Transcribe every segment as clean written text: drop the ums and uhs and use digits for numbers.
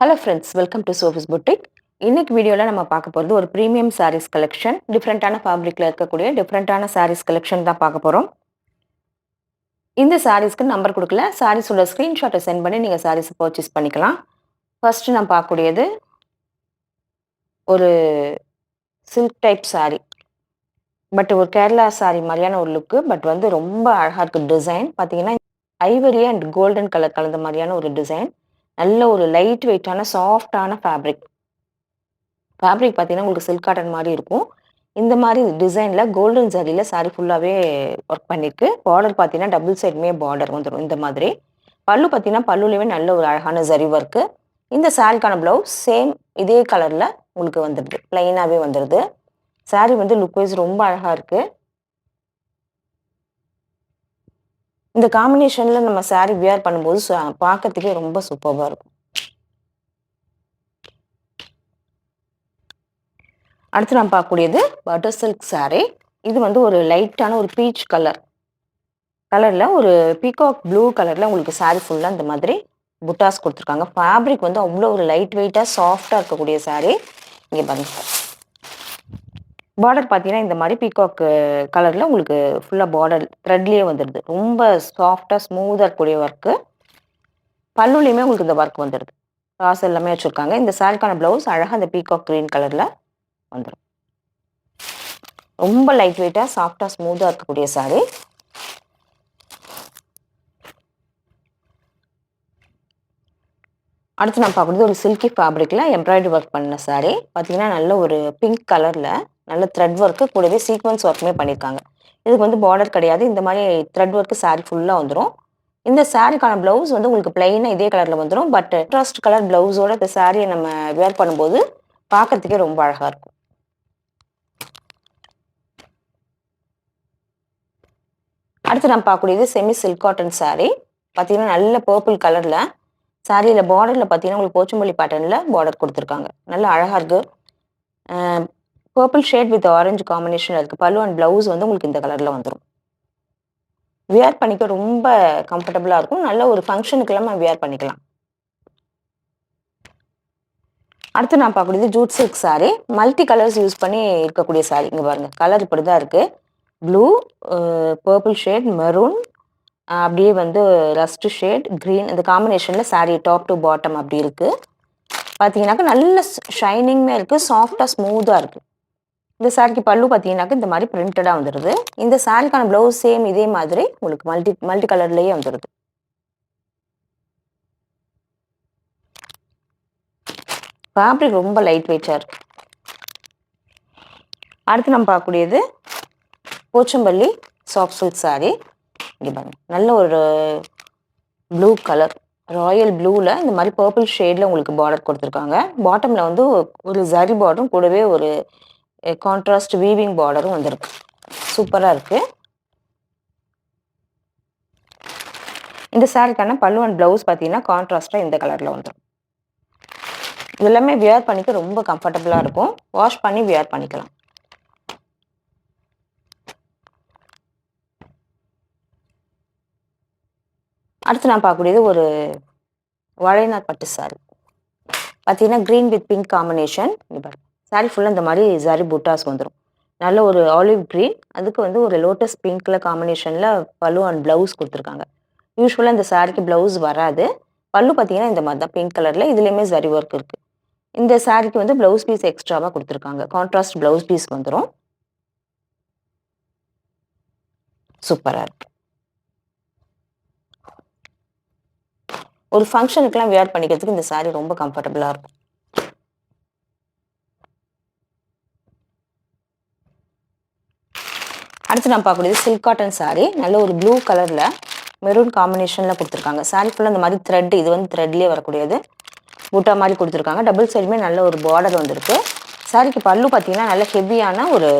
Hello friends, welcome to Sophie's boutique. இன்னைக்கு வீடியோவில் நம்ம பார்க்க போகிறது ஒரு ப்ரீமியம் சாரீஸ் கலெக்ஷன். டிஃப்ரெண்ட்டான ஃபேப்ரிக்கில் இருக்கக்கூடிய டிஃப்ரெண்ட்டான சாரீஸ் கலெக்ஷன் தான் பார்க்க போகிறோம். இந்த சாரீஸ்க்கு நம்பர் கொடுக்கல, சாரீஸோட ஸ்க்ரீன்ஷாட்டை சென்ட் பண்ணி நீங்கள் சாரீஸ் பர்ச்சேஸ் பண்ணிக்கலாம். ஃபர்ஸ்ட் நான் பார்க்கக்கூடியது ஒரு சில்க் டைப் சாரீ. பட் ஒரு கேரளா சாரீ மாதிரியான ஒரு லுக்கு. பட் வந்து ரொம்ப அழகாக இருக்குது. டிசைன் பார்த்தீங்கன்னா ஐவரி அண்ட் கோல்டன் கலர் கலந்த மாதிரியான ஒரு டிசைன். நல்ல ஒரு லைட் வெயிட்டான சாஃப்டான ஃபேப்ரிக். ஃபேப்ரிக் பார்த்தீங்கன்னா உங்களுக்கு சில்க் காட்டன் மாதிரி இருக்கும். இந்த மாதிரி டிசைனில் கோல்டன் ஜரியில் சாரீ ஃபுல்லாகவே ஒர்க் பண்ணியிருக்கு. பார்டர் பார்த்தீங்கன்னா டபுள் சைடுமே பார்டர் வந்துடும் இந்த மாதிரி. பல்லு பார்த்தீங்கன்னா பல்லுலேயுமே நல்ல ஒரு அழகான ஜரி ஒர்க்கு. இந்த சாரீக்கான ப்ளவுஸ் சேம் இதே கலரில் உங்களுக்கு வந்துடுது, ப்ளைனாகவே வந்துடுது. சாரீ வந்து லுக் வைஸ் ரொம்ப அழகாக இருக்குது. இந்த காம்பினேஷனில் நம்ம சாரீ வியர் பண்ணும்போது பார்க்கறதுக்கே ரொம்ப சூப்பராக இருக்கும். அடுத்து நான் பார்க்கக்கூடியது பட்டர் சில்க் சாரீ. இது வந்து ஒரு லைட்டான ஒரு பீச் கலரில் ஒரு பீகாக் ப்ளூ கலரில் உங்களுக்கு சாரீ ஃபுல்லாக இந்த மாதிரி புட்டாஸ் கொடுத்துருக்காங்க. ஃபேப்ரிக் வந்து அவ்வளோ ஒரு லைட் வெயிட்டாக சாஃப்டாக இருக்கக்கூடிய சாரீ. இங்கே பாருங்க, பார்டர் பார்த்தீங்கன்னா இந்த மாதிரி பீகாக் கலரில் உங்களுக்கு ஃபுல்லாக பார்டர் த்ரெட்லேயே வந்துடுது. ரொம்ப சாஃப்டாக ஸ்மூத்தாக இருக்கக்கூடிய ஒர்க்கு. பல்லுலேயுமே உங்களுக்கு இந்த ஒர்க் வந்துடுது. காசு எல்லாமே வச்சுருக்காங்க. இந்த சாரீக்கான ப்ளவுஸ் அழகாக இந்த பீகாக் க்ரீன் கலரில் வந்துடும். ரொம்ப லைட் வெயிட்டாக சாஃப்டாக ஸ்மூத்தாக இருக்கக்கூடிய சாரீ. அடுத்து நான் பார்க்குறது ஒரு சில்கி ஃபேப்ரிக்கில் எம்ப்ராய்டரி ஒர்க் பண்ண சாரீ. பார்த்தீங்கன்னா நல்ல ஒரு பிங்க் கலரில் நல்ல த்ரெட் ஒர்க்கு கூடவே சீக்வன்ஸ் ஒர்க்குமே பண்ணியிருக்காங்க. இதுக்கு வந்து பார்டர் கிடையாது. இந்த மாதிரி த்ரெட் ஒர்க்கு சாரீ ஃபுல்லாக வந்துடும். இந்த சாரீக்கான ப்ளவுஸ் வந்து உங்களுக்கு பிளைனாக இதே கலரில் வந்துடும். பட் கான்ட்ராஸ்ட் கலர் ப்ளவுஸோட இந்த சாரியை நம்ம வேர் பண்ணும்போது பார்க்கறதுக்கே ரொம்ப அழகாக இருக்கும். அடுத்து நான் பார்க்கக்கூடியது செமி சில்க் காட்டன் சாரீ. பார்த்தீங்கன்னா நல்ல பர்பிள் கலரில் சாரியில் பார்டரில் பார்த்தீங்கன்னா உங்களுக்கு போச்சம்பள்ளி பேட்டர்னில் பார்டர் கொடுத்துருக்காங்க. நல்லா அழகாக இருக்குது. பர்பிள் ஷேட் வித் ஆரஞ்சு காம்பினேஷனில் இருக்குது. பல்லு அண்ட் ப்ளவுஸ் வந்து உங்களுக்கு இந்த கலரில் வந்துடும். வியர் பண்ணிக்க ரொம்ப கம்ஃபர்டபுளாக இருக்கும். நல்ல ஒரு ஃபங்க்ஷனுக்கெல்லாம் நம்ம வியர் பண்ணிக்கலாம். அடுத்து நான் பார்க்கக்கூடியது Jude silk sari. Multi colours use பண்ணி இருக்கக்கூடிய சாரீ. இங்கே பாருங்கள், கலர் இப்படி தான் இருக்குது. ப்ளூ, பர்பிள் ஷேட், மெரூன், அப்படியே வந்து ரஸ்ட் ஷேட், க்ரீன், இந்த காம்பினேஷனில் சாரீ டாப் டு பாட்டம் அப்படி இருக்குது. பார்த்தீங்கன்னாக்கா நல்ல ஷைனிங்மே இருக்குது, சாஃப்டாக ஸ்மூத்தாக இருக்குது. இந்த சாரிக்கு பல்லு பார்த்தீங்கன்னாக்கா இந்த மாதிரி பிரிண்டடாக வந்துடுது. இந்த சாரிக்கான ப்ளவுஸ் சேம் இதே மாதிரி உங்களுக்கு மல்டி கலர்லேயே வந்துடுது. ஃபேப்ரிக் ரொம்ப லைட் வெயிட்டாக இருக்குது. அடுத்து நம்ம பார்க்கக்கூடியது போச்சம்பள்ளி சாஃப்ட் சில்க் சாரீ. இங்கே பாருங்க, நல்ல ஒரு ப்ளூ கலர், ராயல் ப்ளூவில் இந்த மாதிரி பர்பிள் ஷேடில் உங்களுக்கு பார்டர் கொடுத்துருக்காங்க. பாட்டமில் வந்து ஒரு ஜரி பார்டரும் கூடவே ஒரு கான்ட்ராஸ்ட் வீவிங் பார்டரும் வந்துருக்கு. சூப்பராக இருக்குது. இந்த சாரிக்கான பல்லு அண்ட் ப்ளவுஸ் பார்த்தீங்கன்னா கான்ட்ராஸ்டாக இந்த கலரில் வந்துடும். இதெல்லாமே வியர் பண்ணிக்க ரொம்ப கம்ஃபர்டபுளாக இருக்கும். வாஷ் பண்ணி வியர் பண்ணிக்கலாம். அடுத்து நான் பார்க்கக்கூடியது ஒரு வாழைநார் பட்டு சாரி. பார்த்தீங்கன்னா green with pink combination. Sorry ஃபுல்லாக இந்த மாதிரி ஜரி புட்டாஸ் வந்துடும். நல்ல ஒரு ஆலிவ் க்ரீன், அதுக்கு வந்து ஒரு லோட்டஸ் பிங்க்கில் காம்பினேஷனில் பல்லு அண்ட் ப்ளவுஸ் கொடுத்துருக்காங்க. யூஸ்வலாக இந்த சாரிக்கு ப்ளவுஸ் வராது. பல்லு பார்த்தீங்கன்னா இந்த மாதிரி தான் பிங்க் கலரில், இதுலேயுமே ஜரி ஒர்க் இருக்குது. இந்த சாரிக்கு வந்து ப்ளவுஸ் பீஸ் எக்ஸ்ட்ராவாக கொடுத்துருக்காங்க. கான்ட்ராஸ்ட் ப்ளவுஸ் பீஸ் வந்துடும். சூப்பராக இருக்குது. ஒரு ஃபங்க்ஷனுக்குலாம் வியர் பண்ணிக்கிறதுக்கு இந்த சாரீ ரொம்ப கம்ஃபர்டபுளாக இருக்கும். அடுத்து நான் பார்க்கக்கூடியது சில்க் காட்டன் சாரீ. நல்ல ஒரு ப்ளூ கலரில் மெரூன் காம்பினேஷனில் கொடுத்துருக்காங்க. சாரீ ஃபுல்லாக இந்த மாதிரி த்ரெட், இது வந்து த்ரெட்லேயே வரக்கூடியது பூட்டா மாதிரி கொடுத்துருக்காங்க. டபுள் சைடுமே நல்ல ஒரு பார்டர் வந்திருக்கு. சாரீக்கு பல்லு பார்த்தீங்கன்னா நல்ல ஹெவியான ஒரு,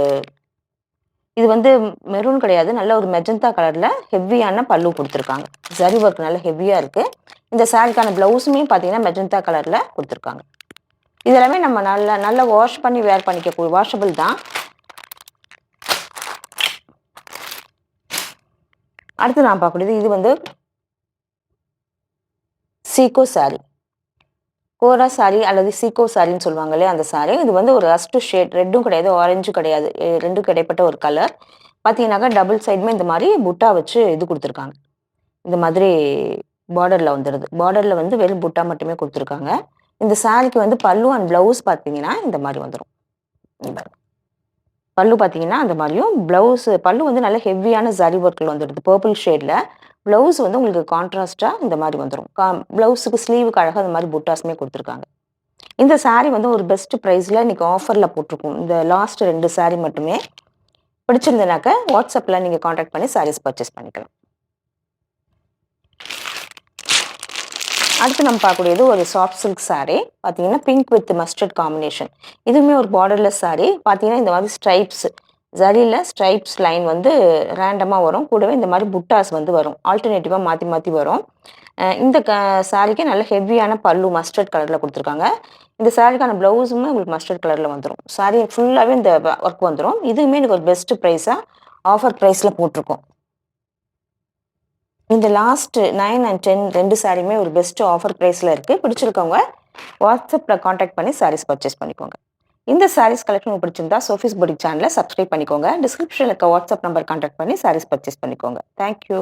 இது வந்து மெரூன் கிடையாது, நல்ல ஒரு மெஜந்தா கலரில் ஹெவியான பல்லு கொடுத்துருக்காங்க. ஜரி ஒர்க் நல்ல ஹெவியாக இருக்குது. இந்த சாரீக்கான ப்ளவுஸுமே பார்த்தீங்கன்னா மெஜந்தா கலரில் கொடுத்துருக்காங்க. இதெல்லாமே நம்ம நல்லா வாஷ் பண்ணி வேர் பண்ணிக்க, வாஷபிள் தான். அடுத்து நான் பார்க்கக்கூடியது இது வந்து சீக்கோ சாரீ. கோரா சாரி அல்லது சீக்கோ சாரின்னு சொல்லுவாங்க இல்லையா அந்த சாரி. இது வந்து ஒரு ரஸ்ட் ஷேட், ரெட்டும் கிடையாது, ஆரஞ்சும் கிடையாது. 2க்கும் இடைப்பட்ட ஒரு கலர். பார்த்தீங்கன்னாக்கா டபுள் சைடுமே இந்த மாரி புட்டா வச்சு இது குடுத்துருக்காங்க. இந்த மாதிரி பார்டர்ல வந்துருது. பார்டர்ல வந்து வெறும் புட்டா மட்டுமே குடுத்துருக்காங்க. இந்த சாரிக்கு வந்து பல்லு அண்ட் ப்ளவுஸ் பார்த்தீங்கன்னா, இந்த மாரி வந்துரும். இங்க பாருங்க. பல்லு பார்த்தீங்கன்னா, அந்த மாரியும் பல்லு வந்து நல்ல ஹெவியான ஜரி ஒர்க்ல வந்துடுது. பர்பிள் ஷேட்ல. ப்ளவுஸ் வந்து உங்களுக்கு கான்ட்ராஸ்ட்டா இந்த மாரி வந்துரும். ப்ளவுஸுக்கு ஸ்லீவுக்கு அழகா இந்த மாரி புட்டாஸுமே குடுத்துருக்காங்க. இந்த சாரி வந்து ஒரு பெஸ்ட் பிரைஸ்ல இன்னைக்கு ஆஃபர்ல போட்டிருக்கோம். இந்த லாஸ்ட் 2 சாரி மட்டுமே. பிடிச்சிருந்ததுனாக்க வாட்ஸ்அப்ல நீங்க கான்டாக்ட் பண்ணி சாரீஸ் பர்ச்சேஸ் பண்ணிக்கலாம். அடுத்து நம்ம பார்க்கக்கூடியது ஒரு சாஃப்ட் சில்க் சாரி. பார்த்தீங்கன்னா, பிங்க் வித் மஸ்டர்ட் காம்பினேஷன். இதுவுமே ஒரு பார்டர்லெஸ் சாரி. பார்த்தீங்கன்னா, இந்த மாதிரி ஸ்ட்ரைப்ஸ் ஜரியில ஸ்ட்ரைப்ஸ் லைன் வந்து ரேண்டமா வரும். கூடவே இந்த மாரி புட்டாஸ் வந்து வரும். ஆல்டர்னேட்டிவா மாத்தி மாத்தி வரும். இந்த சாரிக்கு நல்ல ஹெவியான பல்லு மஸ்டர்ட் கலர்ல குடுத்துருக்காங்க. இந்த சாரிக்கான ப்ளவுஸுமே உங்களுக்கு மஸ்டர்ட் கலர்ல வந்துரும். சாரி ஃபுல்லாவே இந்த ஒர்க் வந்துரும். இதுவுமே எனக்கு ஒரு பெஸ்ட் பிரைஸா ஆஃபர் பிரைஸ்ல போட்டிருக்கோம். இந்த லாஸ்ட் 9 அண்ட் 10 2 சாரியுமே ஒரு பெஸ்ட் ஆஃபர் பிரைஸ்ல இருக்கு. பிடிச்சிருக்கவங்க வாட்ஸ்அப்ல கான்டாக்ட் பண்ணி சாரீஸ் பர்ச்சேஸ் பண்ணிக்கோங்க. இந்த சாரீஸ் கலெக்ஷன் உங்களுக்கு பிடிச்சிருந்தா சோஃபிஸ் பொட்டிக் சேனலை சப்ஸ்கிரைப் பண்ணிக்கோங்க. டிஸ்கிரிப்ஷன்ல இருக்க வாட்ஸ்அப் நம்பர் கான்டாக்ட் பண்ணி சாரீஸ் பர்ச்சேஸ் பண்ணிக்கோங்க. Thank you.